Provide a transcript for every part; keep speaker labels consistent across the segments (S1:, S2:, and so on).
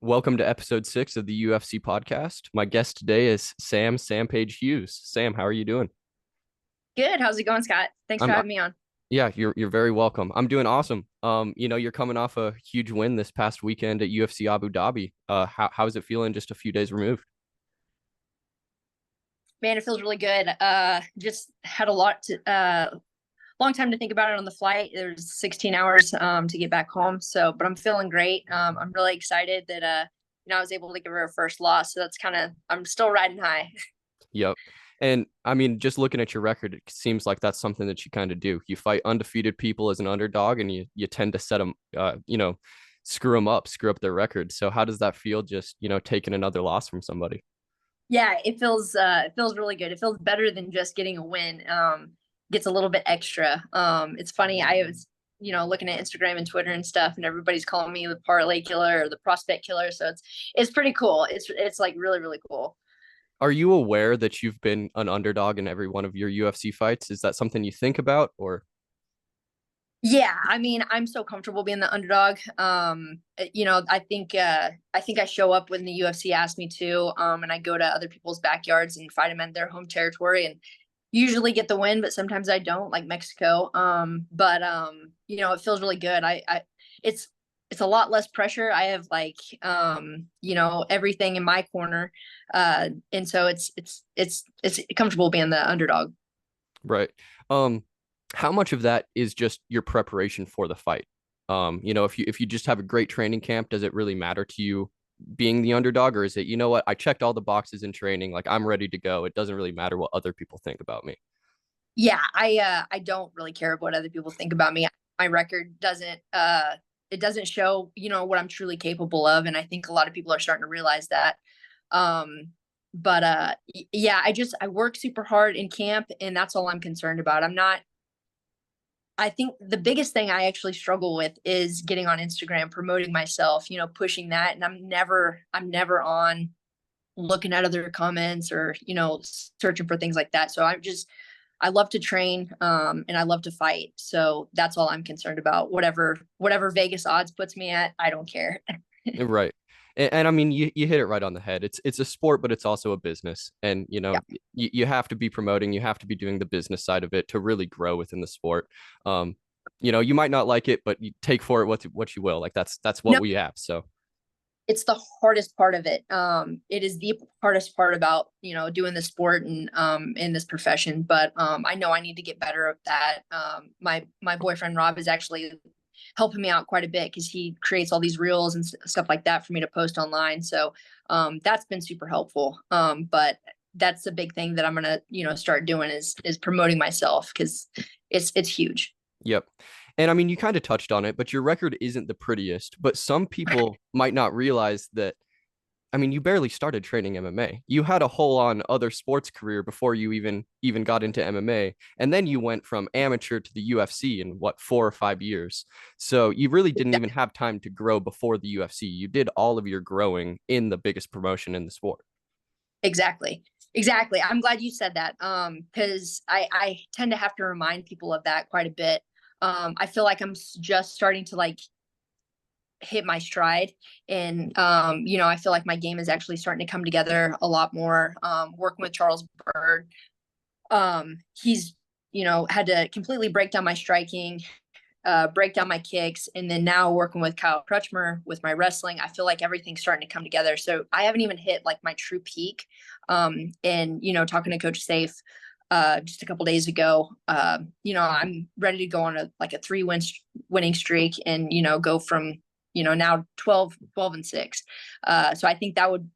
S1: Welcome to episode 6 of the UFC podcast. My guest today is Sam Page Hughes. Sam, how are you doing?
S2: Good. How's it going, Scott? Thanks for
S1: I'm
S2: having me on.
S1: Yeah, you're very welcome. I'm doing awesome. You're coming off a huge win this past weekend at UFC Abu Dhabi. How's it feeling just a few days removed?
S2: Man, it feels really good. Just had a long time to think about it on the flight. There's 16 hours to get back home. But I'm feeling great. I'm really excited that I was able to give her a first loss. So that's I'm still riding high.
S1: Yep. And I mean, just looking at your record, it seems like that's something that you kind of do. You fight undefeated people as an underdog, and you tend to set them, screw up their record. So how does that feel? Just taking another loss from somebody.
S2: Yeah, it feels really good. It feels better than just getting a win. Gets a little bit extra. It's funny. I was looking at Instagram and Twitter and stuff, and everybody's calling me the parlay killer or the prospect killer. So it's pretty cool. It's like really really cool.
S1: Are you aware that you've been an underdog in every one of your UFC fights? Is that something you think about or?
S2: Yeah, I mean, I'm so comfortable being the underdog. I think I show up when the UFC asks me to, and I go to other people's backyards and fight them in their home territory, and usually get the win, but sometimes I don't, like Mexico. It feels really good. It's it's a lot less pressure. I have everything in my corner, and so it's comfortable being the underdog.
S1: Right. Um, how much of that is just your preparation for the fight? If you just have a great training camp, does it really matter to you being the underdog, or is it, what, I checked all the boxes in training, like I'm ready to go. It doesn't really matter what other people think about me.
S2: Yeah, I don't really care what other people think about me. My record doesn't it doesn't show, what I'm truly capable of, and I think a lot of people are starting to realize that. Um yeah, I work super hard in camp, and that's all I'm concerned about. I think the biggest thing I actually struggle with is getting on Instagram, promoting myself, pushing that, and I'm never on looking at other comments or, searching for things like that. So I love to train, and I love to fight. So that's all I'm concerned about. Whatever Vegas odds puts me at, I don't care.
S1: Right. And I mean, you hit it right on the head. It's a sport, but it's also a business. And,
S2: Yeah.
S1: you have to be promoting, you have to be doing the business side of it to really grow within the sport. Um, you might not like it, but you take for it what you will. Like that's what
S2: No,
S1: we have. So,
S2: it's the hardest part of it. It is the hardest part about, doing the sport and in this profession. But I know I need to get better at that. My boyfriend Rob is actually helping me out quite a bit because he creates all these reels and stuff like that for me to post online. So that's been super helpful. But that's the big thing that I'm gonna, start doing is promoting myself, because it's huge.
S1: yep. And I mean, you kind of touched on it, but your record isn't the prettiest. But some people might not realize that. I mean, you barely started training MMA. You had a whole on other sports career before you even got into MMA, and then you went from amateur to the UFC in what, 4 or 5 years. So you really didn't even have time to grow before the UFC. You did all of your growing in the biggest promotion in the sport.
S2: Exactly. Exactly. I'm glad you said that. Because I tend to have to remind people of that quite a bit. I feel like just starting to like hit my stride, and I feel like my game is actually starting to come together a lot more. Working with Charles Bird, he's had to completely break down my striking, break down my kicks, and then now working with Kyle Crutchmer with my wrestling, I feel like everything's starting to come together. So I haven't even hit like my true peak. And talking to Coach Safe just a couple days ago, I'm ready to go on a 3 winning streak, and go from now 12-6. So I think that would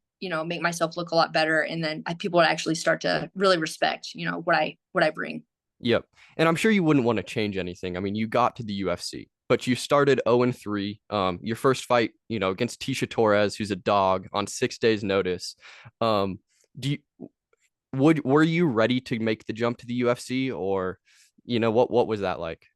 S2: make myself look a lot better, and then people would actually start to really respect what I bring.
S1: Yep. And I'm sure you wouldn't want to change anything. I mean, you got to the UFC, but you started 0-3. Your first fight, against Tisha Torres, who's a dog, on 6 days' notice. Do you were you ready to make the jump to the UFC, or what was that like?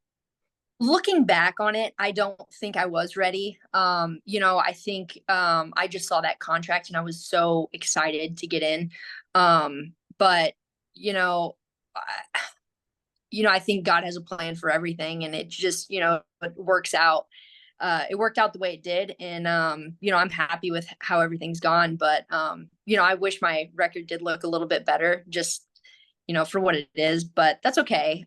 S2: Looking back on it, I don't think I was ready. I think I just saw that contract and I was so excited to get in. But you know, I, I think God has a plan for everything, and it just it works out. it worked out the way it did. And, I'm happy with how everything's gone, but, I wish my record did look a little bit better, just, for what it is, but that's okay.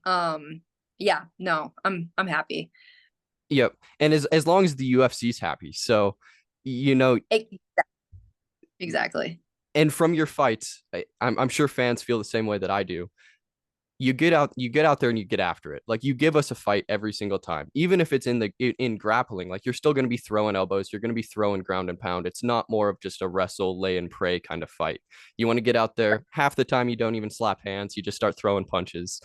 S2: Yeah, no, I'm happy.
S1: Yep. And as long as the UFC's happy. So, you know,
S2: Exactly.
S1: and from your fights, I'm sure fans feel the same way that I do. You get out there and you get after it. Like, you give us a fight every single time, even if it's in grappling. Like, you're still going to be throwing elbows, you're going to be throwing ground and pound. It's not more of just a wrestle, lay and pray kind of fight. You want to get out there. Half the time you don't even slap hands, you just start throwing punches,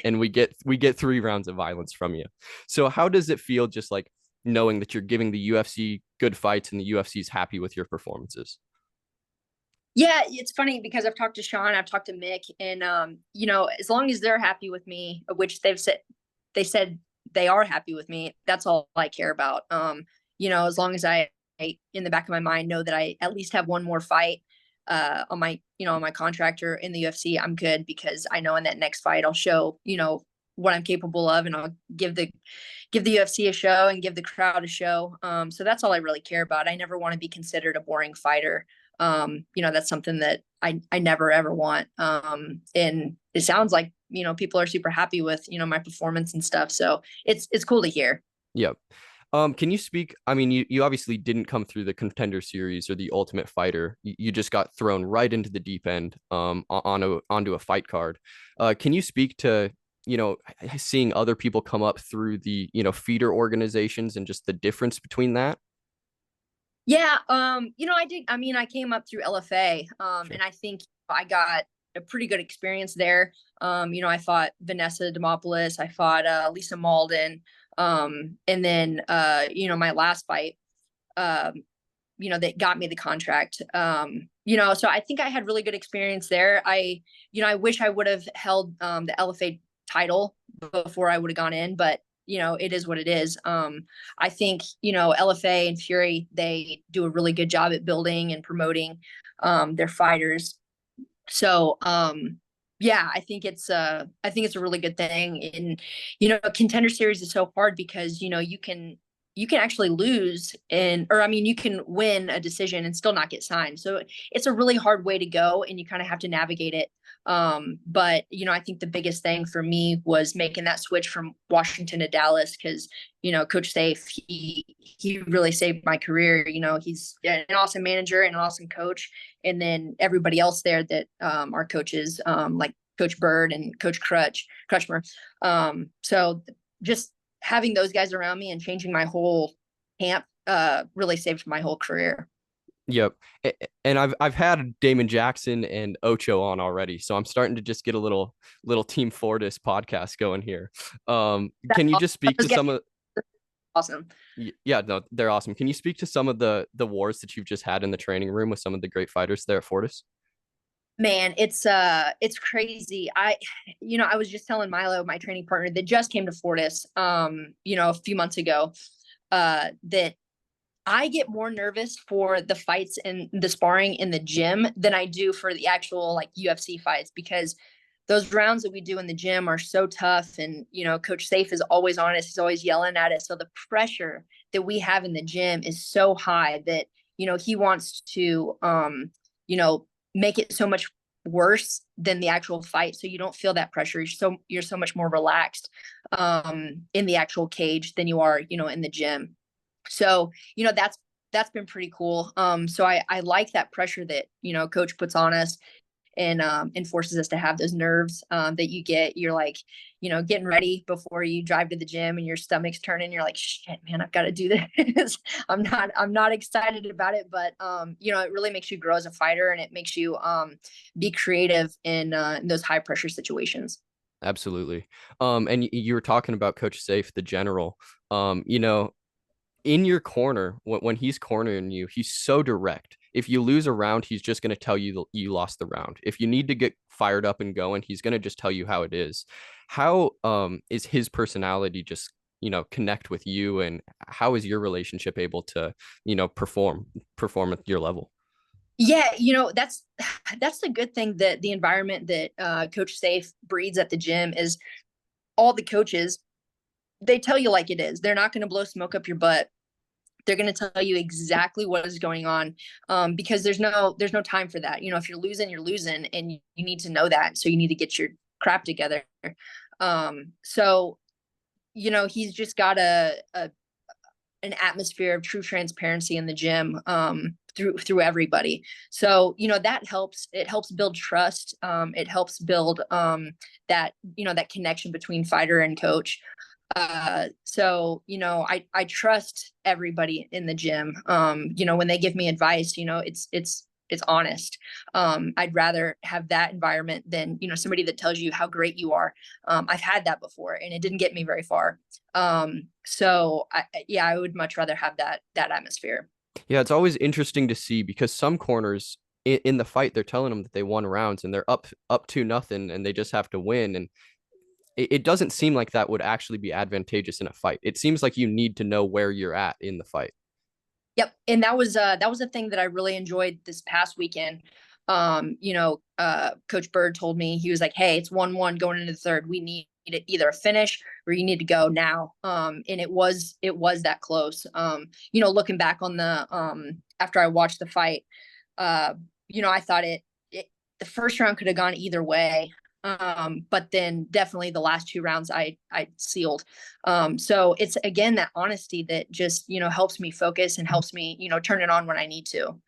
S1: and we get 3 rounds of violence from you. So how does it feel, just like knowing that you're giving the UFC good fights and the UFC's happy with your performances?
S2: Yeah, it's funny because I've talked to Sean, I've talked to Mick, and as long as they're happy with me, which they said they are happy with me, that's all I care about. As long as I in the back of my mind know that I at least have one more fight on my contract or in the UFC, I'm good, because I know in that next fight I'll show, what I'm capable of, and I'll give the UFC a show and give the crowd a show. So that's all I really care about. I never want to be considered a boring fighter. That's something that I never ever want. And it sounds like, people are super happy with, my performance and stuff. So it's cool to hear.
S1: Yep. Can you speak? I mean, you obviously didn't come through the Contender Series or the Ultimate Fighter. You just got thrown right into the deep end, onto a fight card. Can you speak to, seeing other people come up through the, feeder organizations, and just the difference between that?
S2: Yeah. I did. I mean, I came up through LFA,
S1: Sure.
S2: and I think I got a pretty good experience there. I fought Vanessa Demopoulos, I fought Lisa Malden, and then my last fight, um, that got me the contract. So I think I had really good experience there. I wish I would have held the LFA title before I would have gone in, but it is what it is. I think, LFA and Fury, they do a really good job at building and promoting their fighters. So, yeah, I think it's a really good thing. And, Contender Series is so hard because, you can actually lose, or I mean, you can win a decision and still not get signed. So it's a really hard way to go, and you kind of have to navigate it. But I think the biggest thing for me was making that switch from Washington to Dallas, because Coach Safe, he really saved my career. He's an awesome manager and an awesome coach, and then everybody else there that are coaches, like Coach Bird and Coach Crutchmer. So just having those guys around me and changing my whole camp really saved my whole career.
S1: Yep. And I've had Damon Jackson and Ocho on already, so I'm starting to just get a little Team Fortis podcast going here.
S2: That's
S1: Can you
S2: awesome.
S1: just speak to some of?
S2: Awesome.
S1: Yeah, no, they're awesome. Can you speak to some of the wars that you've just had in the training room with some of the great fighters there at Fortis?
S2: Man, it's crazy. I was just telling Milo, my training partner that just came to Fortis, a few months ago, that I get more nervous for the fights and the sparring in the gym than I do for the actual like UFC fights, because those rounds that we do in the gym are so tough. And, Coach Safe is always on us. He's always yelling at us. So the pressure that we have in the gym is so high that, he wants to, make it so much worse than the actual fight. So you don't feel that pressure. You're so much more relaxed, in the actual cage than you are, in the gym. So, that's been pretty cool. So I like that pressure that, coach puts on us, and forces us to have those nerves, that you get. You're like, getting ready before you drive to the gym and your stomach's turning. You're like, shit, man, I've got to do this. I'm not excited about it, but, it really makes you grow as a fighter, and it makes you, be creative in those high pressure situations.
S1: Absolutely. And you were talking about Coach Safe, the general. You know, in your corner, when he's cornering you, he's so direct. If you lose a round, he's just going to tell you you lost the round. If you need to get fired up and going, he's going to just tell you how it is. How is his personality just, connect with you, and how is your relationship able to, perform at your level?
S2: Yeah, that's the good thing, that the environment that Coach Safe breeds at the gym is all the coaches, they tell you like it is. They're not going to blow smoke up your butt. They're going to tell you exactly what is going on, because there's no time for that. You know, if you're losing, and you need to know that. So you need to get your crap together. So, you know, he's just got an atmosphere of true transparency in the gym, through everybody. So, you know, that helps. It helps build trust. It helps build that, you know, that connection between fighter and coach. So, you know, I trust everybody in the gym. You know, when they give me advice, you know, it's honest. I'd rather have that environment than, you know, somebody that tells you how great you are. I've had that before and it didn't get me very far. So yeah, I would much rather have that atmosphere.
S1: Yeah, it's always interesting to see because some corners in the fight they're telling them that they won rounds and they're up to nothing and they just have to win. And it doesn't seem like that would actually be advantageous in a fight. It seems like you need to know where you're at in the fight.
S2: Yep. And that was a thing that I really enjoyed this past weekend. You know, Coach Bird told me, he was like, "Hey, it's 1-1 going into the third. We need either a finish or you need to go now." And it was that close. You know, looking back on the after I watched the fight, uh, you know, I thought it the first round could have gone either way. But then definitely the last two rounds I sealed. So it's again that honesty that just, you know, helps me focus and helps me, you know, turn it on when I need to.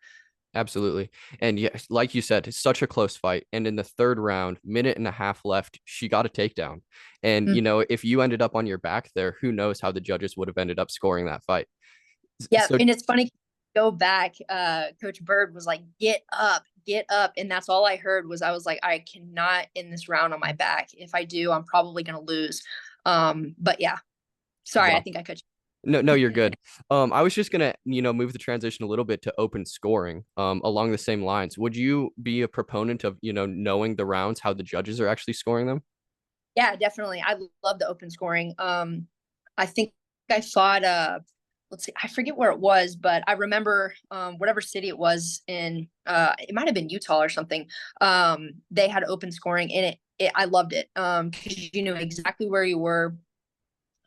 S1: Absolutely. And yes, like you said, it's such a close fight. And in the third round, minute and a half left, she got a takedown. And, you
S2: Mm.
S1: know, if you ended up on your back there, who knows how the judges would have ended up scoring that fight.
S2: Yeah,
S1: So,
S2: and it's funny, go back, Coach Bird was like, get up. And that's all I heard was, I was like, I cannot end this round on my back. If I do, I'm probably gonna lose. But yeah, sorry, I
S1: well,
S2: think I cut you.
S1: no, you're good. I was just gonna, you know, move the transition a little bit to open scoring, along the same lines. Would you be a proponent of, you know, knowing the rounds, how the judges are actually scoring them?
S2: Yeah, definitely. I love the open scoring. I think I fought let's see, I forget where it was, but I remember whatever city it was in, it might have been Utah or something. They had open scoring and I loved it. Because you knew exactly where you were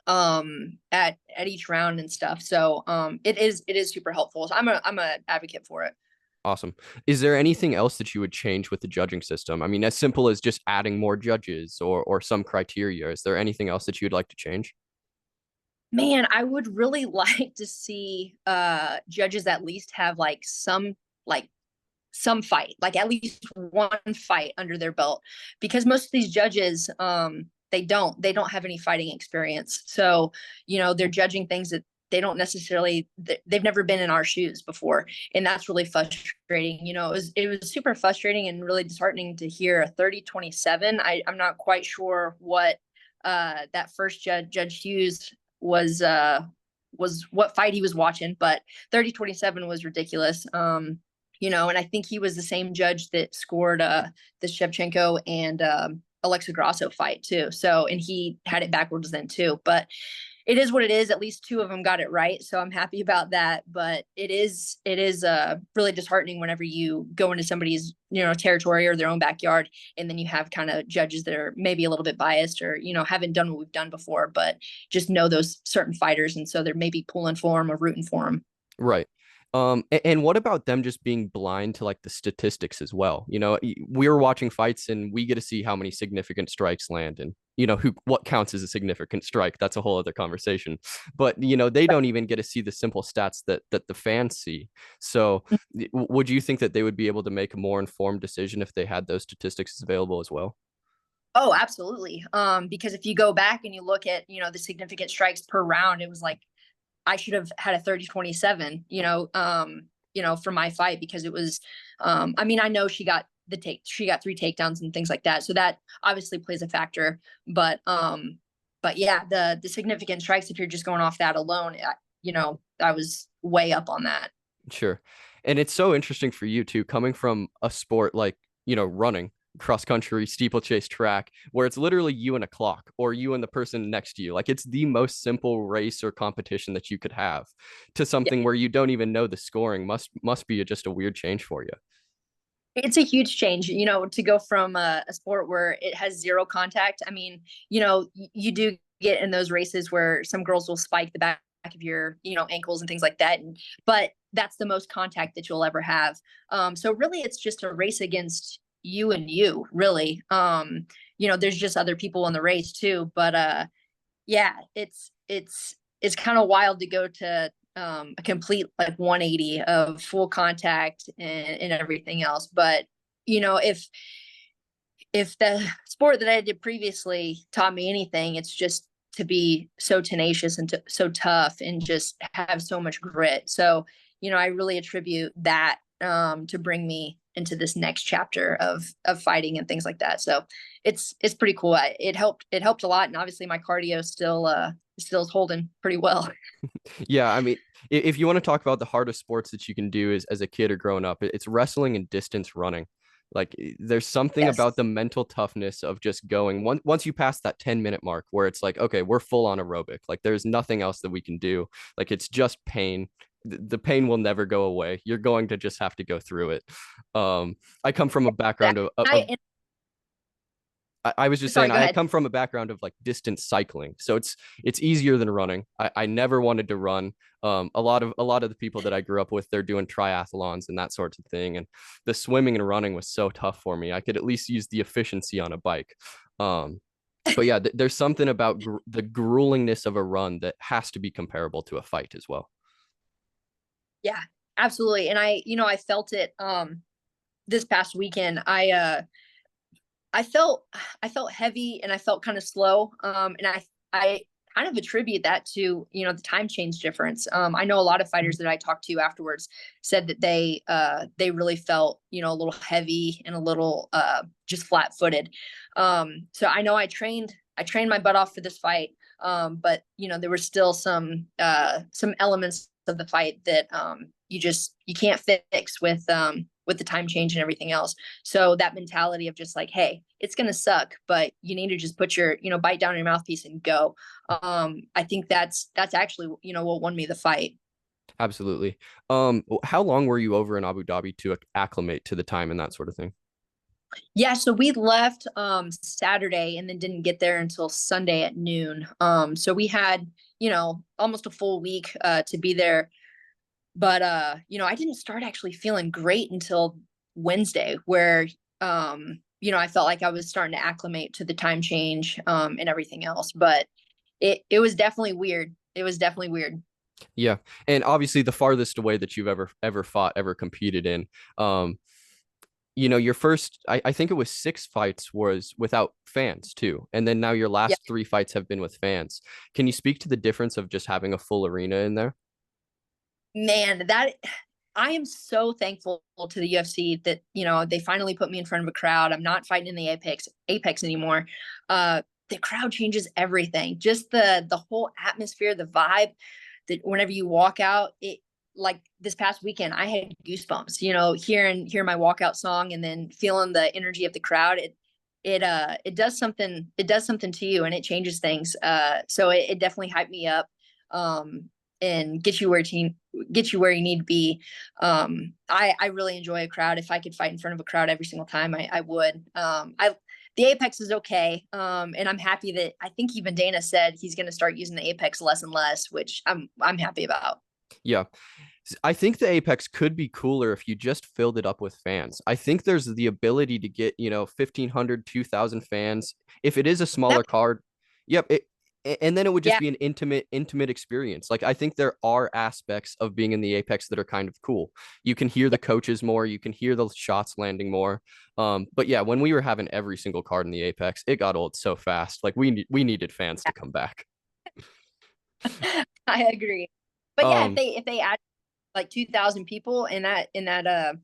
S2: at each round and stuff. So it is super helpful. So I'm a advocate for it.
S1: Awesome. Is there anything else that you would change with the judging system? I mean, as simple as just adding more judges or some criteria. Is there anything else that you'd like to change?
S2: Man, I would really like to see judges at least have like some fight, like at least one fight under their belt, because most of these judges they don't have any fighting experience. So, you know, they're judging things that they don't necessarily they've never been in our shoes before, and that's really frustrating. You know, it was super frustrating and really disheartening to hear a 30-27. I'm not quite sure what that first Judge Hughes was what fight he was watching, but 30-27 was ridiculous. You know, and I think he was the same judge that scored the Shevchenko and Alexa Grasso fight too. So, and he had it backwards then too. But it is what it is. At least two of them got it right, so I'm happy about that. But it is really disheartening whenever you go into somebody's, you know, territory or their own backyard, and then you have kind of judges that are maybe a little bit biased or, you know, haven't done what we've done before, but just know those certain fighters, and so they're maybe pulling for them or rooting for them.
S1: Right. And what about them just being blind to like the statistics as well? You know, we were watching fights and we get to see how many significant strikes land and, you know, what counts as a significant strike. That's a whole other conversation. But, you know, they don't even get to see the simple stats that the fans see. So would you think that they would be able to make a more informed decision if they had those statistics available as well?
S2: Oh, absolutely. Because if you go back and you look at, you know, the significant strikes per round, it was like I should have had a 30-27, you know, for my fight, because it was I mean, I know she got three takedowns and things like that. So that obviously plays a factor. But yeah, the significant strikes, if you're just going off that alone, you know, I was way up on that.
S1: Sure. And it's so interesting for you too, coming from a sport like, you know, running, cross country, steeplechase track, where it's literally you and a clock or you and the person next to you. Like it's the most simple race or competition that you could have to something where you don't even know the scoring must be just a weird change for you.
S2: It's a huge change, you know, to go from a sport where it has zero contact. I mean, you know, you do get in those races where some girls will spike the back of your, ankles and things like that. But that's the most contact that you'll ever have. So really it's just a race against you and you, really. There's just other people in the race too, but yeah, it's kind of wild to go to a complete like 180 of full contact and everything else. But if the sport that I did previously taught me anything, it's just to be so tenacious and so tough and just have so much grit. So, I really attribute that to bring me into this next chapter of fighting and things like that. So it's pretty cool. It helped a lot. And obviously my cardio still is holding pretty well.
S1: Yeah, I mean, if you want to talk about the hardest sports that you can do as a kid or growing up, it's wrestling and distance running. Like there's something
S2: Yes.
S1: about the mental toughness of just going once you pass that 10-minute mark where it's like, okay, we're full on aerobic. Like there's nothing else that we can do. Like it's just pain. The pain will never go away. You're going to just have to go through it. I come from a background I was just saying
S2: Sorry, go
S1: I
S2: ahead.
S1: come from a background of like distance cycling, so it's easier than running. I never wanted to run. A lot of the people that I grew up with, they're doing triathlons and that sort of thing, and the swimming and running was so tough for me. I could at least use the efficiency on a bike. Um, but yeah, there's something about the gruelingness of a run that has to be comparable to a fight as well.
S2: Yeah, absolutely. And I felt it this past weekend. I felt heavy and I felt kind of slow. And I kind of attribute that to, the time change difference. I know a lot of fighters that I talked to afterwards said that they really felt, a little heavy and a little just flat footed. So I know I trained my butt off for this fight. But there were still some elements of the fight that you can't fix with the time change and everything else. So that mentality of just like, hey, it's gonna suck, but you need to just put your, bite down your mouthpiece and go. I think that's actually, what won me the fight.
S1: Absolutely. How long were you over in Abu Dhabi to acclimate to the time and that sort of thing?
S2: Yeah, so we left Saturday and then didn't get there until Sunday at noon. So we had, almost a full week to be there. But I didn't start actually feeling great until Wednesday, where I felt like I was starting to acclimate to the time change and everything else. But it was definitely weird. It was definitely weird.
S1: Yeah, and obviously the farthest away that you've ever fought, ever competed in. Um, your first, I think it was 6 fights was without fans too, and then now your
S2: Yeah,
S1: last 3 fights have been with fans. Can you speak to the difference of just having a full arena in there?
S2: man, that I am so thankful to the UFC that they finally put me in front of a crowd. I'm not fighting in the Apex anymore. The crowd changes everything. Just the whole atmosphere, the vibe. That whenever you walk out, it like this past weekend, I had goosebumps. Hearing my walkout song and then feeling the energy of the crowd. It does something. It does something to you, and it changes things. So it definitely hyped me up. And get you where you need to be. I really enjoy a crowd. If I could fight in front of a crowd every single time, I would. The Apex is okay. And I'm happy that I think even Dana said he's going to start using the Apex less and less, which I'm happy about.
S1: Yeah. I think the Apex could be cooler if you just filled it up with fans. I think there's the ability to get, 1,500, 2,000 fans. If it is a
S2: That
S1: smaller card, yep, and then it would just
S2: Yeah,
S1: be an intimate experience. Like I think there are aspects of being in the Apex that are kind of cool. You can hear the coaches more, you can hear the shots landing more. But yeah, when we were having every single card in the Apex, it got old so fast. Like we needed fans to come back.
S2: I agree. But yeah, if
S1: Um,
S2: they add like 2,000 people in that the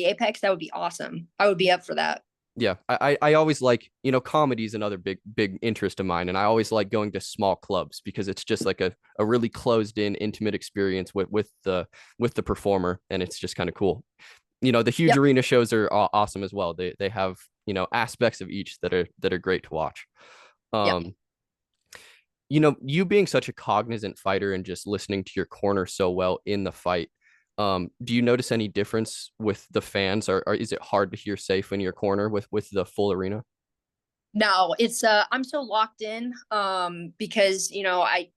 S2: Apex, that would be awesome. I would be up for that.
S1: yeah, I always like, comedy is another big interest of mine. And I always like going to small clubs because it's just like a really closed in, intimate experience with the performer. And it's just kind of cool. The huge
S2: Yep.
S1: arena shows are awesome as well. They have, aspects of each that are great to watch.
S2: Yep.
S1: Um, you being such a cognizant fighter and just listening to your corner so well in the fight, do you notice any difference with the fans, or is it hard to hear safe in your corner with the full arena?
S2: No, it's I'm so locked in because I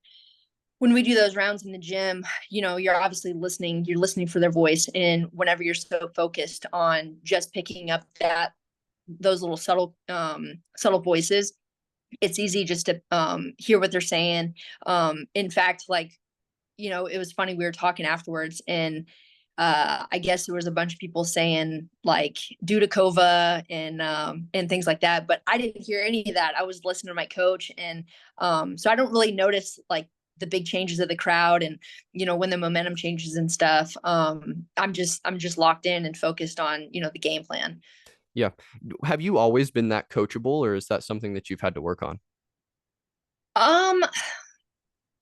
S2: when we do those rounds in the gym, you're obviously listening, you're listening for their voice. And whenever you're so focused on just picking up those little subtle voices, it's easy just to hear what they're saying. In fact, like, it was funny. We were talking afterwards, and I guess there was a bunch of people saying like Dudakova and things like that, but I didn't hear any of that. I was listening to my coach, and so I don't really notice like the big changes of the crowd, and when the momentum changes and stuff. I'm just locked in and focused on the game plan.
S1: Yeah. Have you always been that coachable, or is that something that you've had to work on?
S2: Um,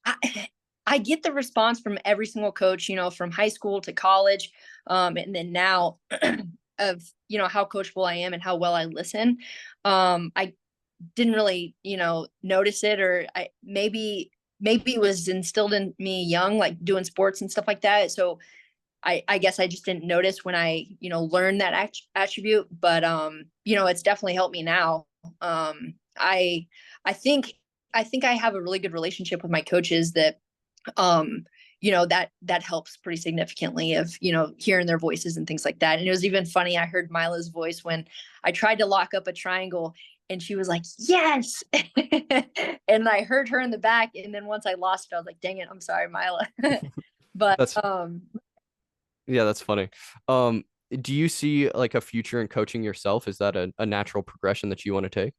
S2: I, I get the response from every single coach, from high school to college, and then now of how coachable I am and how well I listen. I didn't really notice it, or maybe it was instilled in me young, like doing sports and stuff like that. So I guess I just didn't notice when I learned that attribute, but it's definitely helped me now. Um i i think i think I have a really good relationship with my coaches that that helps pretty significantly of hearing their voices and things like that. And it was even funny, I heard Mila's voice when I tried to lock up a triangle, and she was like, yes. And I heard her in the back, and then once I lost it, I was like, dang it, I'm sorry, Mila. But
S1: That's Yeah, that's funny. Do you see like a future in coaching yourself? Is that a natural progression that you want to take?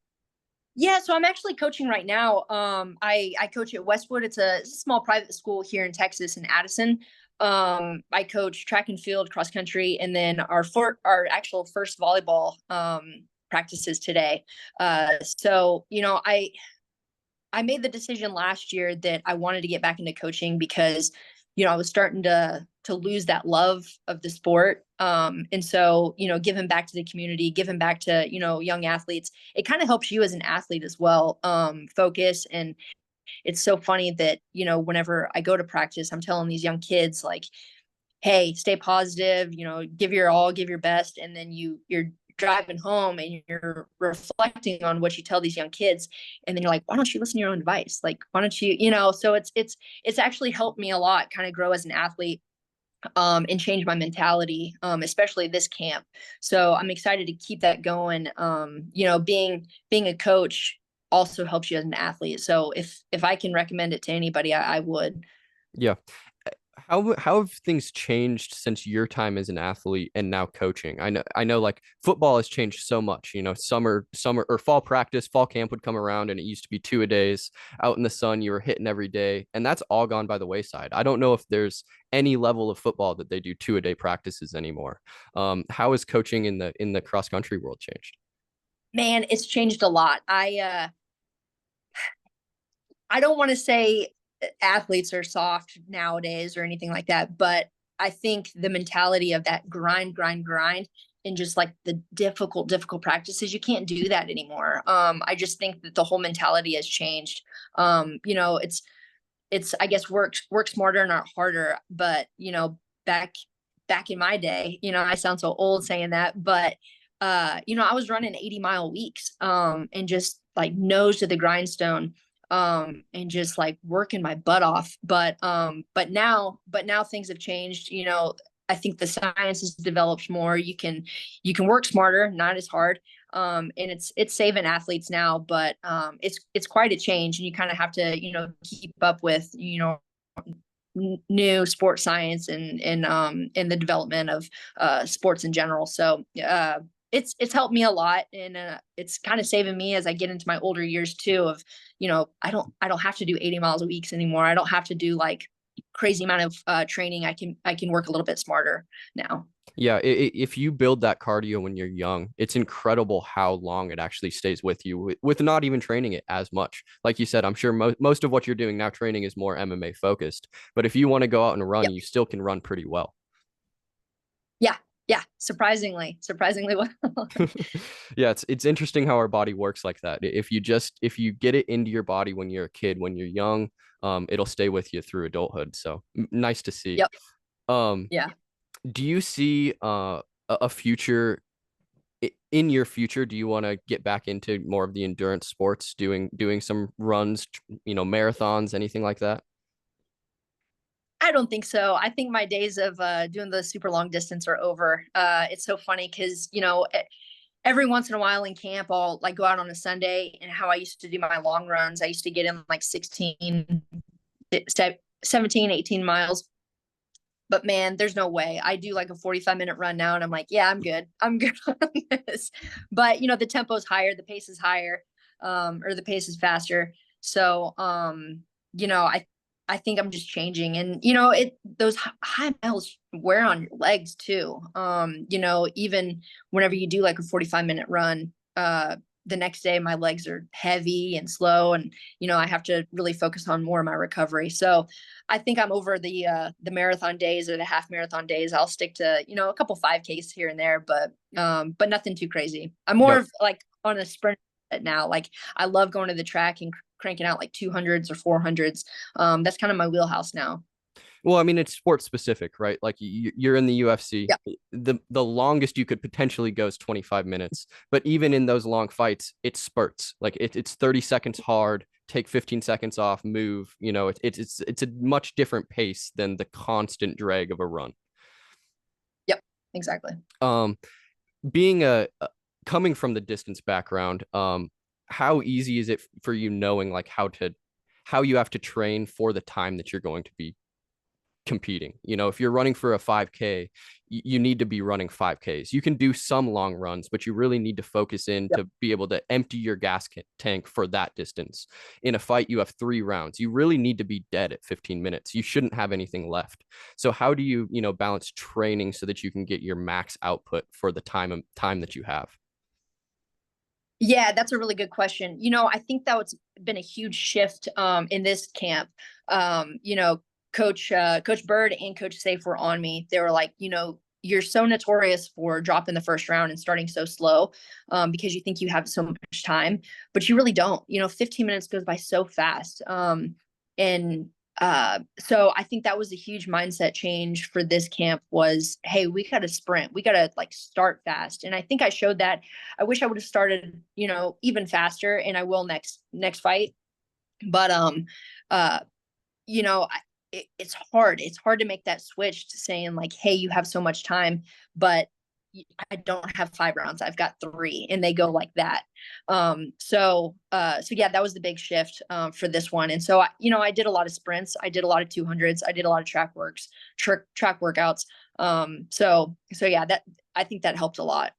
S2: yeah, so I'm actually coaching right now. I coach at Westwood. It's a small private school here in Texas in Addison. I coach track and field, cross country, and then our actual first volleyball practices today. So I made the decision last year that I wanted to get back into coaching because, I was starting to lose that love of the sport. And so, giving back to the community, giving back to, young athletes, it kind of helps you as an athlete as well, focus. And it's so funny that, whenever I go to practice, I'm telling these young kids like, hey, stay positive, give your all, give your best. And then you're driving home and you're reflecting on what you tell these young kids. And then you're like, why don't you listen to your own advice? Like, why don't you, so it's actually helped me a lot kind of grow as an athlete, and change my mentality, especially this camp. So I'm excited to keep that going. Being a coach also helps you as an athlete. So if I can recommend it to anybody, I would.
S1: Yeah. How have things changed since your time as an athlete and now coaching? I know like football has changed so much. Summer or fall practice, fall camp would come around and it used to be 2-a-days out in the sun. You were hitting every day, and that's all gone by the wayside. I don't know if there's any level of football that they do 2-a-day practices anymore. How has coaching in the cross country world changed?
S2: Man, it's changed a lot. I don't want to say athletes are soft nowadays or anything like that, but I think the mentality of that grind, and just like the difficult practices, you can't do that anymore. I just think that the whole mentality has changed. It's I guess work smarter, not harder. But back in my day, I sound so old saying that, but I was running 80-mile weeks, and just like nose to the grindstone, and just like working my butt off. But now things have changed. I think the science has developed more. You can work smarter, not as hard. And it's saving athletes now, but it's quite a change, and you kind of have to keep up with new sports science and the development of sports in general. So it's helped me a lot, and it's kind of saving me as I get into my older years too. Of I don't have to do 80 miles a week anymore. I don't have to do like crazy amount of training. I can work a little bit smarter now.
S1: Yeah, if you build that cardio when you're young, it's incredible how long it actually stays with you with not even training it as much. Like you said, I'm sure most of what you're doing now training is more MMA focused. But if you want to go out and run,
S2: Yep.
S1: you still can run pretty well.
S2: Yeah. Yeah. Surprisingly well.
S1: Yeah, it's interesting how our body works like that. If you get it into your body when you're a kid, when you're young, it'll stay with you through adulthood. So nice to see.
S2: Yep.
S1: Um,
S2: Yeah.
S1: do you see a future in your future? Do you want to get back into more of the endurance sports, doing some runs, marathons, anything like that?
S2: I don't think so. I think my days of doing the super long distance are over. It's so funny because, every once in a while in camp, I'll like go out on a Sunday, and how I used to do my long runs, I used to get in like 17, 18 miles. But man, there's no way. I do like a 45-minute run now, and I'm like, yeah, I'm good. I'm good on this. But the tempo's higher, the pace is higher, or the pace is faster. So, I think I'm just changing, and those high miles wear on your legs too. Even whenever you do like a 45-minute run, the next day my legs are heavy and slow, and I have to really focus on more of my recovery. So I think I'm over the marathon days or the half marathon days. I'll stick to a couple 5Ks here and there, but nothing too crazy. I'm more
S1: Yep.
S2: of like on a sprint now. Like I love going to the track and cranking out like 200s or 400s. That's kind of my wheelhouse now.
S1: Well, I mean, it's sports specific, right? Like you're in the UFC.
S2: Yeah.
S1: The longest you could potentially go is 25 minutes. But even in those long fights, it spurts. Like it's 30 seconds hard, take 15 seconds off, move. It's a much different pace than the constant drag of a run.
S2: Yep. Exactly.
S1: Um, being coming from the distance background, how easy is it for you knowing like how you have to train for the time that you're going to be competing? If you're running for a 5K, you need to be running 5Ks. You can do some long runs, but you really need to focus in
S2: Yep.
S1: to be able to empty your gas tank for that distance. In a fight, you have 3 rounds. You really need to be dead at 15 minutes. You shouldn't have anything left. So how do you, balance training so that you can get your max output for the time that you have?
S2: Yeah, that's a really good question. I think that's been a huge shift in this camp. Coach Bird and Coach Safe were on me. They were like, you're so notorious for dropping the first round and starting so slow, because you think you have so much time, but you really don't. 15 minutes goes by so fast. And so I think that was a huge mindset change for this camp was, hey, we got to sprint. We got to like start fast. And I think I showed that. I wish I would have started, even faster, and I will next fight. But uh, you know, it's hard. It's hard to make that switch to saying like, hey, you have so much time, but I don't have 5 rounds. I've got 3, and they go like that. So yeah, that was the big shift for this one. And so I did a lot of sprints. I did a lot of 200s. I did a lot of track workouts. So yeah, that I think that helped a lot.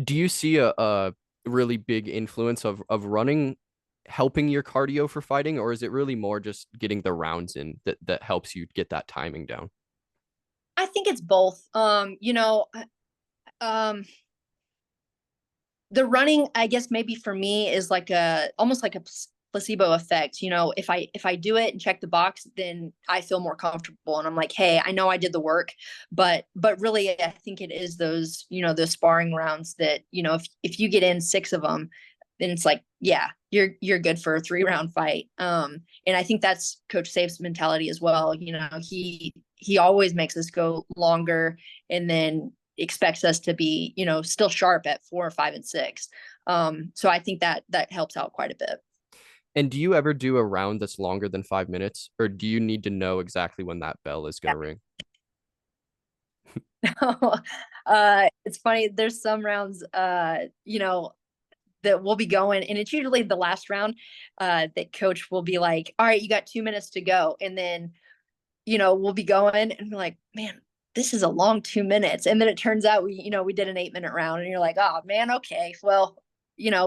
S1: Do you see a really big influence of running helping your cardio for fighting, or is it really more just getting the rounds in that helps you get that timing down?
S2: I think it's both. Um, the running, I guess maybe for me is like almost like a placebo effect. If I do it and check the box, then I feel more comfortable, and I'm like, hey, I know I did the work. But really, I think it is those sparring rounds that if you get in 6 of them, then it's like, yeah, you're good for a 3-round fight. And I think that's Coach Safe's mentality as well. He always makes us go longer, and then expects us to be, still sharp at 4, 5, and 6. So I think that helps out quite a bit.
S1: And do you ever do a round that's longer than 5 minutes, or do you need to know exactly when that bell is going to ring?
S2: It's funny. There's some rounds, that we'll be going, and it's usually the last round that coach will be like, all right, you got 2 minutes to go. And then, we'll be going, and we're like, man, this is a long 2 minutes. And then it turns out we did an 8-minute round, and you're like, oh man, okay, well,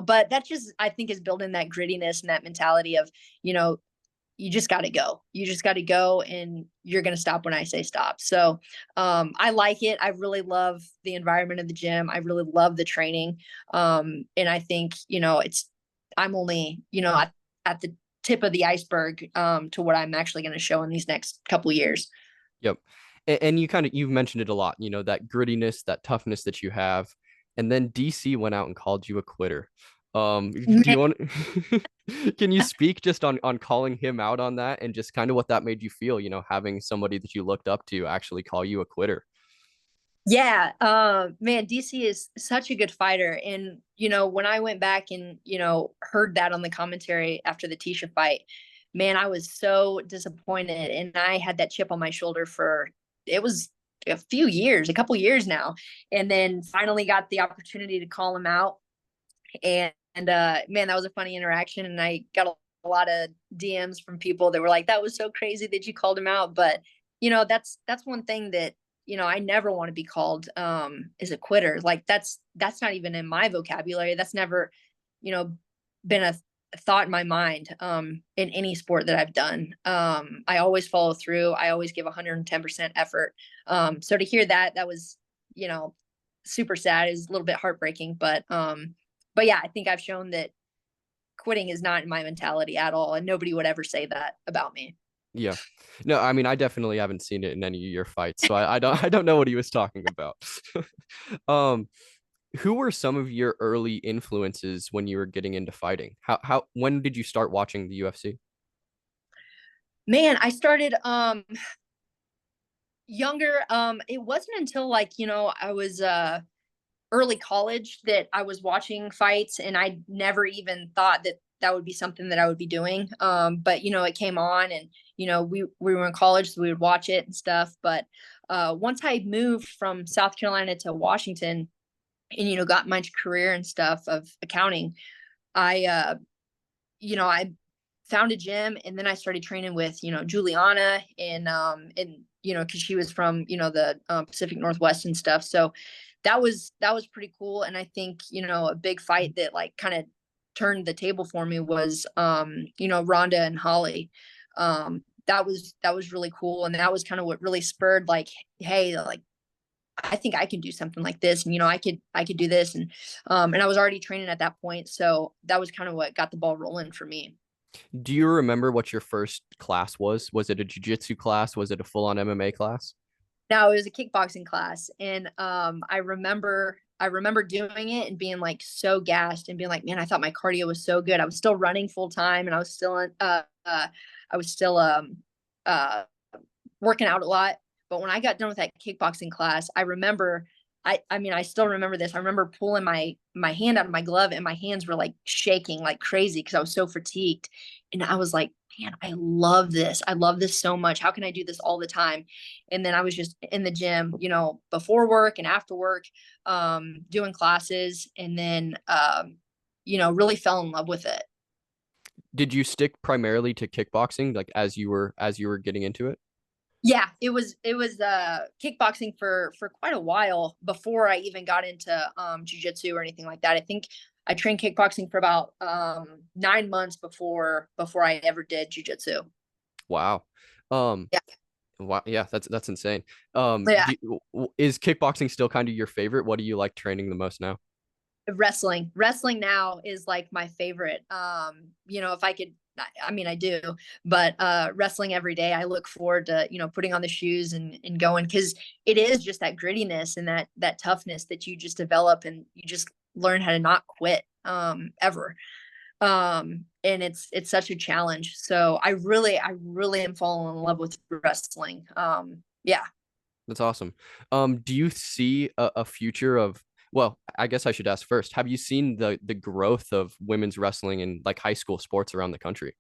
S2: but that just, I think, is building that grittiness and that mentality of, you just got to go. You just got to go, and you're going to stop when I say stop. So I like it. I really love the environment of the gym. I really love the training. And I think, I'm only, at the tip of the iceberg to what I'm actually going to show in these next couple years.
S1: Yep. And you've mentioned it a lot, that grittiness, that toughness that you have. And then DC went out and called you a quitter. Do
S2: Man,
S1: you want can you speak just on calling him out on that and just kind of what that made you feel, having somebody that you looked up to actually call you a quitter?
S2: yeah, man, DC is such a good fighter. And, when I went back and, heard that on the commentary after the Tisha fight, man, I was so disappointed. And I had that chip on my shoulder for, it was a few years, a couple years now. And then finally got the opportunity to call him out. And man, that was a funny interaction. And I got a lot of DMs from people that were like, that was so crazy that you called him out. But, that's one thing that, I never want to be called as a quitter. Like that's not even in my vocabulary. That's never, you know, been a thought in my mind in any sport that I've done. I always follow through. I always give 110% effort. So to hear that, that was, you know, super sad. Is a little bit heartbreaking, but yeah, I think I've shown that quitting is not in my mentality at all, and nobody would ever say that about me.
S1: Yeah. No, I mean, I definitely haven't seen it in any of your fights, so I don't I don't know what he was talking about. um, who were some of your early influences when you were getting into fighting? How when did you start watching the UFC?
S2: Man, I started younger. It wasn't until like, I was early college that I was watching fights, and I never even thought that that would be something that I would be doing. But it came on, and we were in college, so we would watch it and stuff. But once I moved from South Carolina to Washington, and got my career and stuff of accounting, I found a gym, and then I started training with Juliana, and because she was from the Pacific Northwest and stuff. So that was pretty cool. And I think a big fight that like kind of turned the table for me was Rhonda and Holly. That was really cool, and that was kind of what really spurred like, hey, like I think I can do something like this, and I could do this, and I was already training at that point, so that was kind of what got the ball rolling for me.
S1: Do you remember what your first class was? Was it a jiu-jitsu class? Was it a full-on MMA class?
S2: Now it was a kickboxing class, and I remember doing it and being like so gassed and being like, man, I thought my cardio was so good. I was still running full time, and I was still uh working out a lot. But when I got done with that kickboxing class, I remember, I mean, I still remember this. I remember pulling my hand out of my glove, and my hands were like shaking like crazy because I was so fatigued. And I was like, man, I love this. I love this so much. How can I do this all the time? And then I was just in the gym, before work and after work, doing classes, and then really fell in love with it.
S1: Did you stick primarily to kickboxing, like as you were getting into it?
S2: Yeah, it was kickboxing for quite a while before I even got into jujitsu or anything like that. I think I trained kickboxing for about 9 months before I ever did jujitsu.
S1: Wow. Um,
S2: Yeah,
S1: wow, yeah, that's insane.
S2: yeah.
S1: Is kickboxing still kind of your favorite? What do you like training the most now?
S2: Wrestling now is like my favorite. If I could, I mean, I do, but wrestling every day, I look forward to putting on the shoes and going, because it is just that grittiness and that toughness that you just develop, and you just learn how to not quit ever. And it's such a challenge. So I really am falling in love with wrestling. Yeah.
S1: That's awesome. Do you see a future of, well, I guess I should ask first, have you seen the growth of women's wrestling in like high school sports around the country?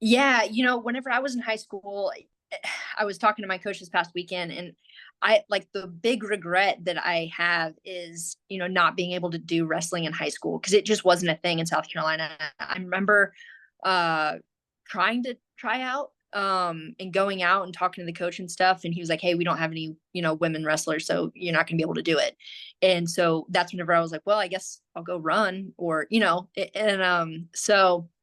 S2: Yeah, whenever I was in high school, I was talking to my coach this past weekend, and I like the big regret that I have is, not being able to do wrestling in high school, because it just wasn't a thing in South Carolina. I remember uh trying to try out and going out and talking to the coach and stuff, and he was like, hey, we don't have any women wrestlers, so you're not going to be able to do it. And so that's whenever I was like, well, I guess I'll go run, or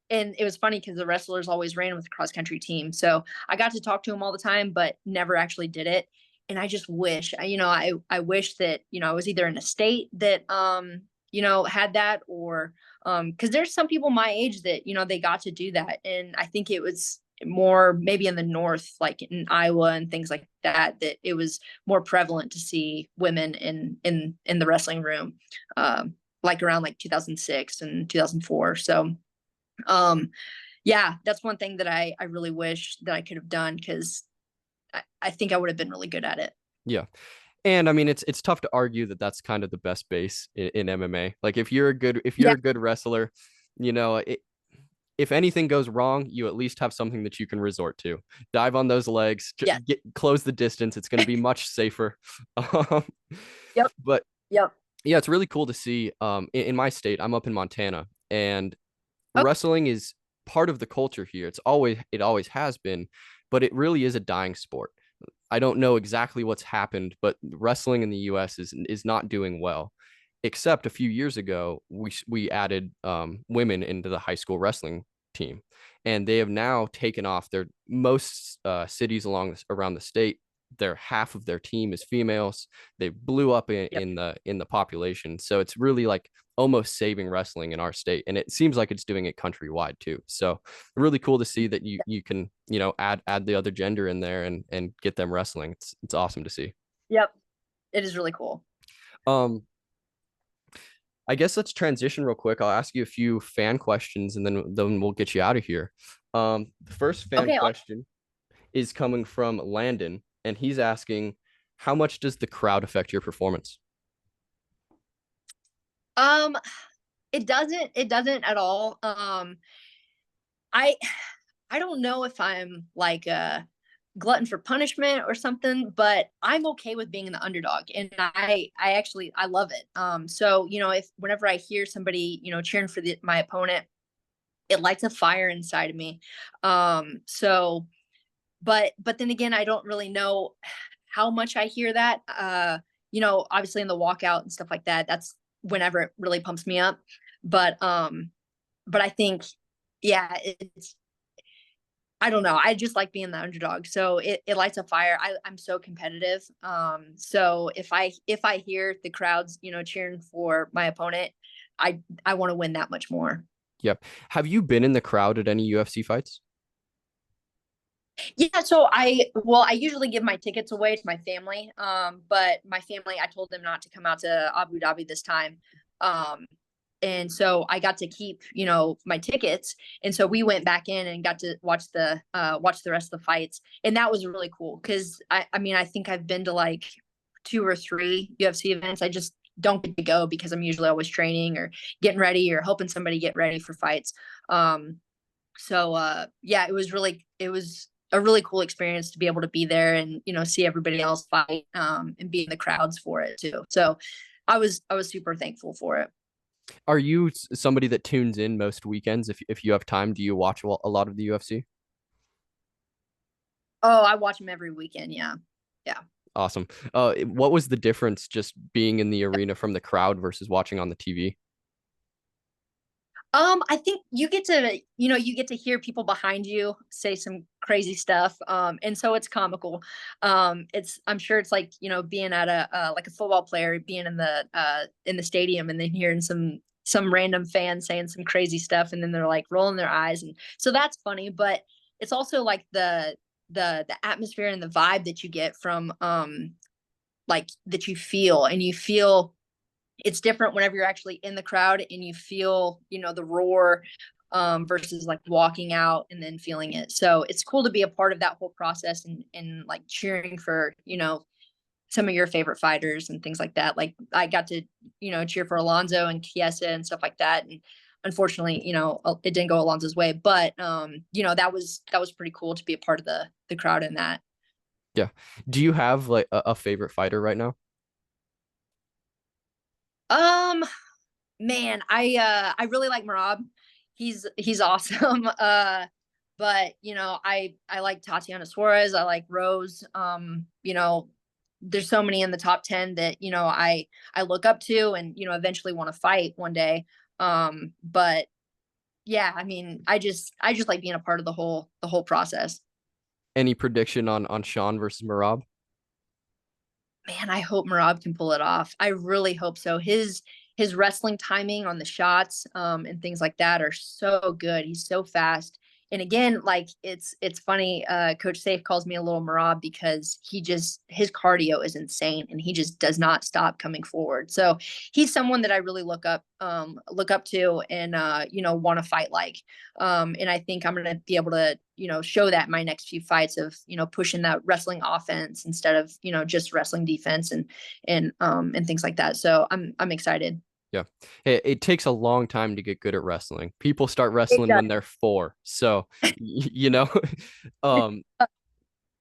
S2: and it was funny because the wrestlers always ran with the cross country team, so I got to talk to him all the time, but never actually did it. And I just wish, I wish that I was either in a state that had that, or because there's some people my age that they got to do that, and I think it was more maybe in the north, like in Iowa and things like that, that it was more prevalent to see women in the wrestling room, like around like 2006 and 2004. So um yeah, that's one thing that I really wish that I could have done, because I think I would have been really good at it.
S1: Yeah. And I mean, it's tough to argue that that's kind of the best base in MMA. Like if you're a good
S2: Yeah.
S1: wrestler, you know, if anything goes wrong, you at least have something that you can resort to. Dive on those legs,
S2: Yeah.
S1: close the distance. It's going to be much safer. Um,
S2: Yep.
S1: but
S2: Yep.
S1: yeah, it's really cool to see. In my state, I'm up in Montana, and
S2: Okay.
S1: wrestling is part of the culture here. It always has been, but it really is a dying sport. I don't know exactly what's happened, but wrestling in the U.S. is not doing well. Except a few years ago, we added women into the high school wrestling team, and they have now taken off. Their most cities around the state, their half of their team is females. They blew up
S2: Yep.
S1: in the population, so it's really like almost saving wrestling in our state, and it seems like it's doing it countrywide too. So really cool to see that you can add the other gender in there and get them wrestling. It's awesome to see.
S2: Yep. It is really cool.
S1: Um, I guess let's transition real quick. I'll ask you a few fan questions and then we'll get you out of here. The first fan
S2: Okay.
S1: question is coming from Landon, and he's asking, how much does the crowd affect your performance?
S2: Um, it doesn't at all. I I don't know if I'm like a glutton for punishment or something, but I'm okay with being the underdog, and I actually I love it. So if whenever I hear somebody cheering for my opponent, it lights a fire inside of me. So but then again, I don't really know how much I hear that. Obviously in the walkout and stuff like that, that's whenever it really pumps me up. But I think, yeah, it's I don't know. I just like being the underdog. So it lights a fire. I'm so competitive. So if I hear the crowds, cheering for my opponent, I want to win that much more.
S1: Yep. Have you been in the crowd at any UFC fights?
S2: Yeah, so I usually give my tickets away to my family. But my family, I told them not to come out to Abu Dhabi this time. Um, and so I got to keep, my tickets. And so we went back in and got to watch the rest of the fights. And that was really cool because I mean, I think I've been to like 2 or 3 UFC events. I just don't get to go because I'm usually always training or getting ready or helping somebody get ready for fights. So yeah, it was a really cool experience to be able to be there and see everybody else fight and be in the crowds for it too. So I was super thankful for it.
S1: Are you somebody that tunes in most weekends? If you have time, do you watch a lot of the UFC?
S2: Oh, I watch them every weekend. Yeah. Yeah.
S1: Awesome. What was the difference just being in the arena from the crowd versus watching on the TV?
S2: I think you get to hear people behind you say some crazy stuff. And so it's comical. I'm sure it's like, being at like a football player being in the stadium and then hearing some random fan saying some crazy stuff and then they're like rolling their eyes. And so that's funny, but it's also like the atmosphere and the vibe that you get from like that you feel it's different whenever you're actually in the crowd and you feel, the roar versus like walking out and then feeling it. So it's cool to be a part of that whole process and like cheering for, some of your favorite fighters and things like that. Like I got to, cheer for Alonzo and Chiesa and stuff like that. And unfortunately, it didn't go Alonzo's way, but that was pretty cool to be a part of the crowd in that.
S1: Yeah. Do you have like a favorite fighter right now?
S2: Um, Man, I really like Marab. He's awesome. But I like Tatiana Suarez. I like Rose. There's so many in the top 10 that I look up to and eventually want to fight one day. But yeah, I mean, I just like being a part of the whole process.
S1: Any prediction on Sean versus Marab?
S2: Man, I hope Marab can pull it off. I really hope so. His wrestling timing on the shots and things like that are so good. He's so fast. And again, like it's funny. Coach Safe calls me a little Marab because his cardio is insane and he just does not stop coming forward. So he's someone that I really look up to and want to fight like. And I think I'm gonna be able to show that in my next few fights of pushing that wrestling offense instead of just wrestling defense and things like that. So I'm excited.
S1: Yeah. It takes a long time to get good at wrestling. People start
S2: It
S1: wrestling
S2: does.
S1: when they're 4. So, you know, um,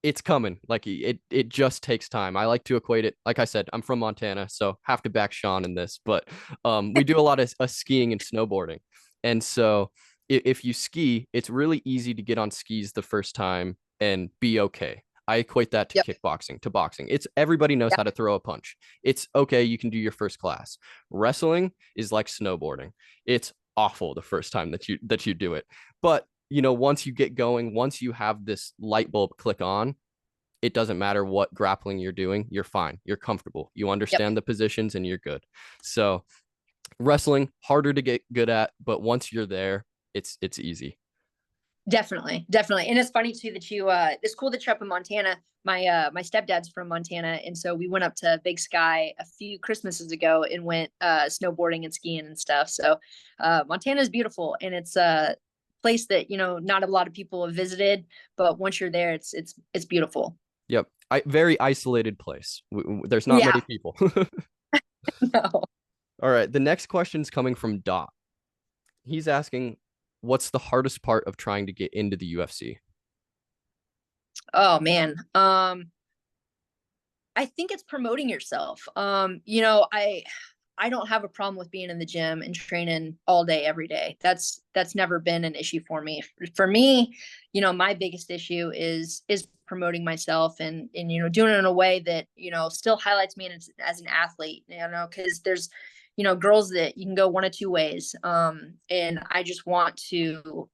S1: it's coming. Like it just takes time. I like to equate it. Like I said, I'm from Montana, so have to back Sean in this. But we do a lot of skiing and snowboarding, and so if you ski, it's really easy to get on skis the first time and be okay. I equate that to
S2: Yep.
S1: kickboxing, to boxing. It's everybody knows
S2: Yep.
S1: how to throw a punch. It's okay. You can do your first class. Wrestling is like snowboarding. It's awful the first time that you do it, but once you get going, once you have this light bulb click on, it doesn't matter what grappling you're doing, you're fine. You're comfortable. You
S2: Yep.
S1: understand the positions and you're good. So wrestling, harder to get good at, but once you're there, it's easy.
S2: Definitely, definitely. And it's funny too that it's cool that you're up in Montana. My stepdad's from Montana, and so we went up to Big Sky a few Christmases ago and went snowboarding and skiing and stuff. So Montana is beautiful, and it's a place that not a lot of people have visited, but once you're there, it's beautiful.
S1: Yep. Very isolated place. There's not
S2: Yeah.
S1: many people.
S2: No.
S1: All right. The next question's coming from Dot. He's asking, what's the hardest part of trying to get into the UFC?
S2: Oh man. I think it's promoting yourself. I don't have a problem with being in the gym and training all day every day. That's never been an issue for me. For me, my biggest issue is promoting myself and doing it in a way that still highlights me as an athlete. Because there's girls that you can go one of two ways. And I just want to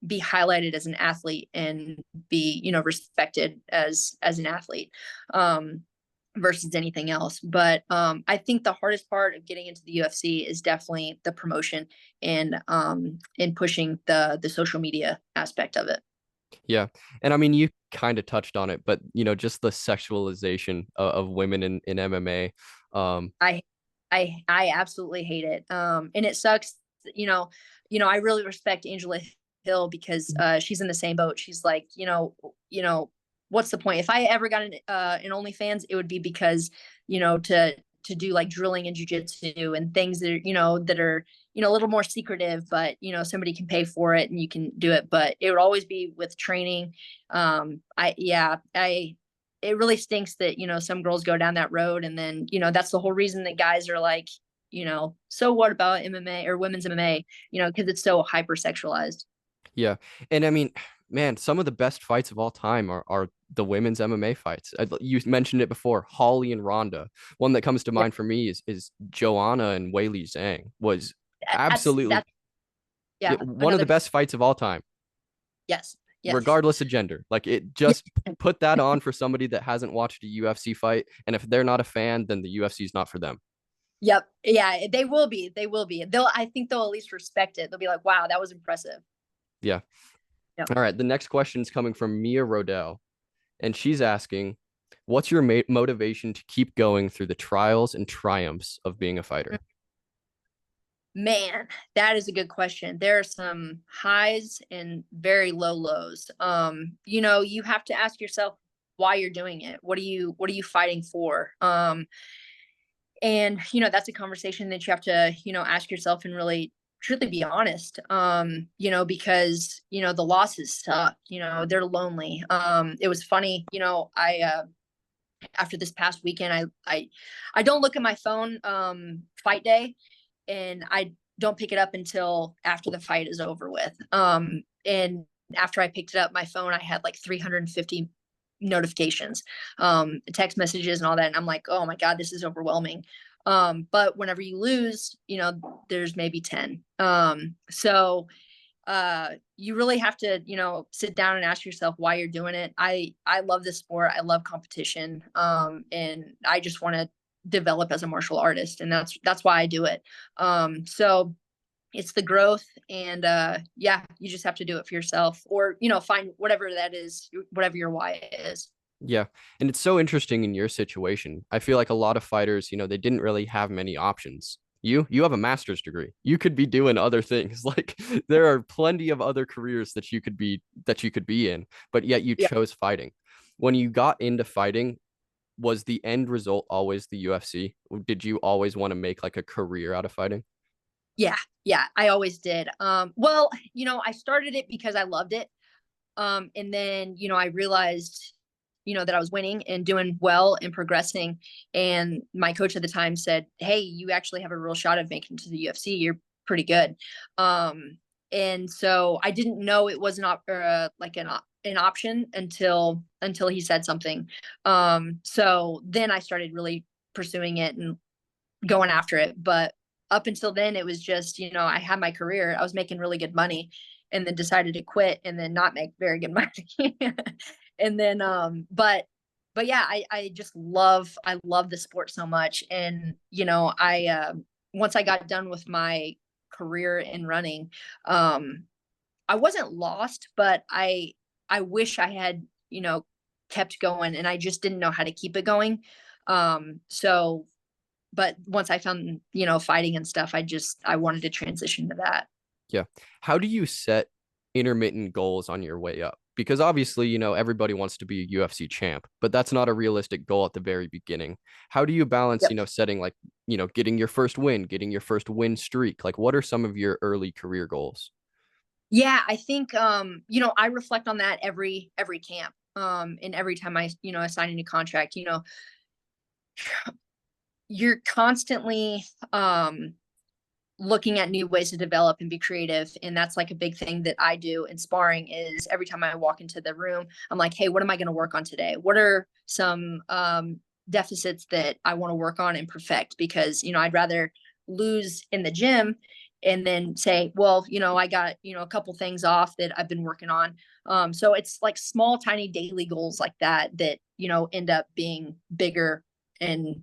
S2: be highlighted as an athlete and be respected as an athlete. Versus anything else. But I think the hardest part of getting into the UFC is definitely the promotion and pushing the social media aspect of it.
S1: Yeah. And I mean, you kind of touched on it, but just the sexualization of women in MMA.
S2: I I absolutely hate it. And it sucks. I really respect Angela Hill because she's in the same boat. She's like, what's the point? If I ever got an OnlyFans, it would be because, to do like drilling and jujitsu and things that are a little more secretive, but somebody can pay for it and you can do it. But it would always be with training. I it really stinks that some girls go down that road, and then that's the whole reason that guys are like, so what about MMA or women's MMA, because it's so hypersexualized.
S1: Yeah. And I mean, man, some of the best fights of all time are the women's MMA fights. You mentioned it before, Holly and Ronda. One that comes to
S2: Yeah,
S1: mind for me is Joanna and Weili Zhang was absolutely
S2: that's yeah,
S1: one of the
S2: another.
S1: best fights of all time,
S2: Yes, yes.
S1: regardless of gender. Like it
S2: Yeah,
S1: just put that on for somebody that hasn't watched a UFC fight. And if they're not a fan, then the UFC is not for them.
S2: yep, yeah, they will be I think they'll at least respect it. They'll be like, wow, that was impressive.
S1: Yeah.
S2: Yep.
S1: All right. The next question is coming from Mia Rodell, and she's asking, what's your motivation to keep going through the trials and triumphs of being a fighter?
S2: Man, that is a good question. There are some highs and very low lows. You have to ask yourself why you're doing it. What are you fighting for? And that's a conversation that you have to, ask yourself and really truly be honest. Because the losses suck, they're lonely. It was funny, I after this past weekend, I don't look at my phone fight day, and I don't pick it up until after the fight is over with. And after I picked it up, my phone, I had like 350 notifications, text messages and all that. And I'm like, oh my God, this is overwhelming. But whenever you lose, there's maybe 10. You really have to, sit down and ask yourself why you're doing it. I love this sport. I love competition. And I just want to develop as a martial artist, and that's why I do it. So it's the growth, and yeah, you just have to do it for yourself, or find whatever that is, whatever your why is.
S1: Yeah. And it's so interesting in your situation. I feel like a lot of fighters, they didn't really have many options. You have a master's degree. You could be doing other things. Like there are plenty of other careers that you could be in, but yet you
S2: Yeah.
S1: chose fighting. When you got into fighting, was the end result always the UFC? Did you always want to make like a career out of fighting?
S2: Yeah, yeah, I always did. Well, I started it because I loved it. And then, I realized, that I was winning and doing well and progressing. And my coach at the time said, "Hey, you actually have a real shot of making it to the UFC. You're pretty good." And so I didn't know it was an option until he said something. So then I started really pursuing it and going after it. But up until then, it was just, I had my career. I was making really good money and then decided to quit and then not make very good money. And then, but yeah, I love the sport so much. And, once I got done with my career in running, I wasn't lost, but I wish I had, kept going, and I just didn't know how to keep it going. So but once I found, fighting and stuff, I wanted to transition to that.
S1: Yeah. How do you set intermittent goals on your way up? Because obviously, everybody wants to be a UFC champ, but that's not a realistic goal at the very beginning. How do you balance,
S2: Yep.
S1: setting like, getting your first win streak? Like, what are some of your early career goals?
S2: Yeah, I think I reflect on that every camp. And every time I sign a new contract, you're constantly looking at new ways to develop and be creative. And that's like a big thing that I do in sparring is every time I walk into the room, I'm like, hey, what am I going to work on today? What are some deficits that I want to work on and perfect? Because, I'd rather lose in the gym and then say, well, I got, a couple things off that I've been working on. So it's like small, tiny daily goals like that, end up being bigger and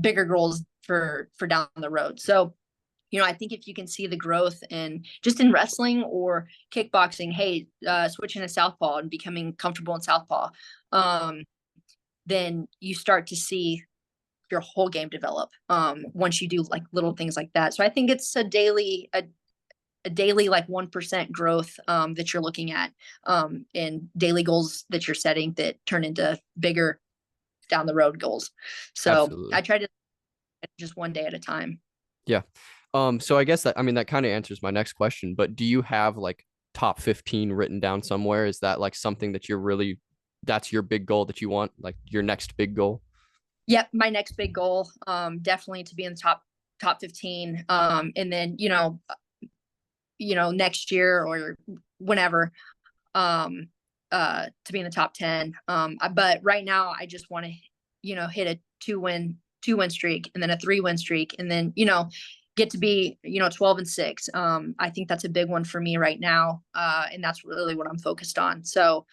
S2: bigger goals for down the road. So, I think if you can see the growth in just in wrestling or kickboxing, hey, switching to southpaw and becoming comfortable in southpaw, um, then you start to see your whole game develop once you do like little things like that. So I think it's a daily like 1% growth that you're looking at and daily goals that you're setting that turn into bigger down the road goals. So I
S1: Absolutely.
S2: try to just one day at a time.
S1: Yeah. So I guess that kind of answers my next question, but do you have like top 15 written down somewhere? Is that like something that that's your big goal that you want, like your next big goal?
S2: Yep, my next big goal, definitely to be in the top 15. And then, next year or whenever, to be in the top 10. But right now I just want to, hit a two win streak and then a 3-win streak and then, get to be, 12-6. I think that's a big one for me right now. And that's really what I'm focused on. So,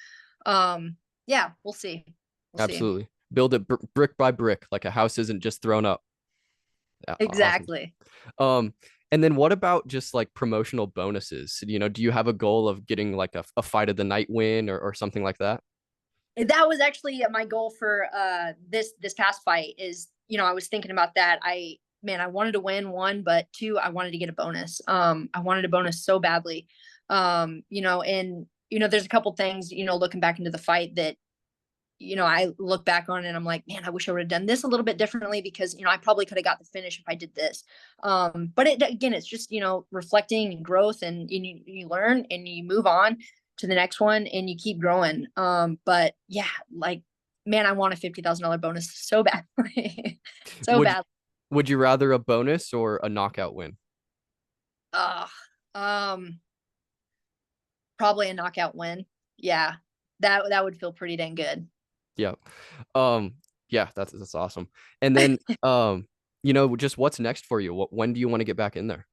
S2: yeah, we'll see. We'll see.
S1: Absolutely. Build it brick by brick, like a house isn't just thrown up. Yeah, awesome.
S2: Exactly.
S1: Um, and then what about just like promotional bonuses? Do you have a goal of getting like a fight of the night win or something like that?
S2: That was actually my goal for this past fight is, I was thinking about that. I wanted to win one, but two, I wanted to get a bonus. I wanted a bonus so badly. And there's a couple things, looking back into the fight that, I look back on and I'm like, man, I wish I would have done this a little bit differently because, I probably could have got the finish if I did this. But again, it's just, reflecting and growth and you learn and you move on to the next one and you keep growing. But yeah, like, man, I want a $50,000 bonus so badly, so
S1: Would
S2: bad.
S1: would you rather a bonus or a knockout win?
S2: Uh, um, Probably a knockout win. Yeah, that would feel pretty dang good.
S1: Yeah. Um, yeah, that's awesome. And then just what's next for you? When do you want to get back in there?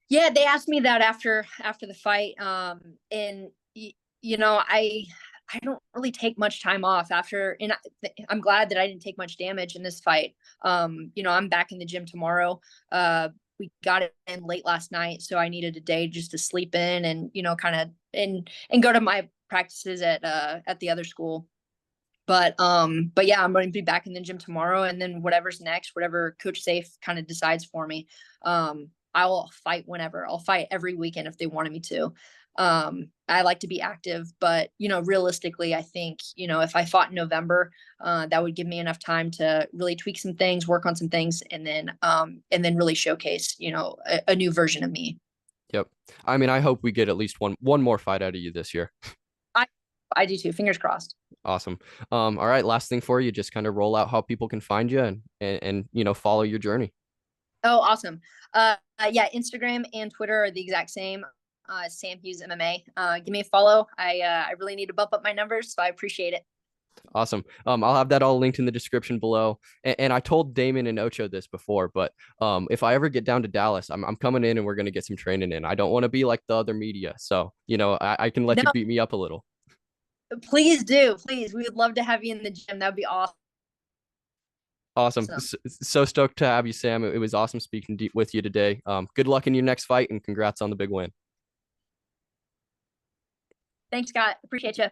S2: Yeah, they asked me that after the fight, and I don't really take much time off after, and I'm glad that I didn't take much damage in this fight. I'm back in the gym tomorrow. We got it in late last night, so I needed a day just to sleep in and kind of and go to my practices at the other school. But yeah, I'm going to be back in the gym tomorrow, and then whatever's next, whatever Coach Safe kind of decides for me, I'll fight whenever. I'll fight every weekend if they wanted me to. I like to be active, but realistically, I think if I fought in November, that would give me enough time to really tweak some things, work on some things, and then really showcase a new version of me.
S1: Yep. I mean, I hope we get at least one more fight out of you this year.
S2: I I do too. Fingers crossed.
S1: Awesome. All right, last thing for you, just kind of roll out how people can find you and follow your journey.
S2: Oh, awesome. Yeah, Instagram and Twitter are the exact same. Sam Hughes MMA. Give me a follow. I really need to bump up my numbers, so I appreciate it.
S1: Awesome. I'll have that all linked in the description below. And I told Damon and Ocho this before, but if I ever get down to Dallas, I'm coming in and we're gonna get some training in. I don't want to be like the other media, so I can let
S2: No,
S1: you beat me up a little.
S2: please do. Please, we would love to have you in the gym. That would be awesome.
S1: Awesome. So stoked to have you, Sam. It was awesome speaking with you today. Good luck in your next fight and congrats on the big win.
S2: Thanks, Scott. Appreciate you.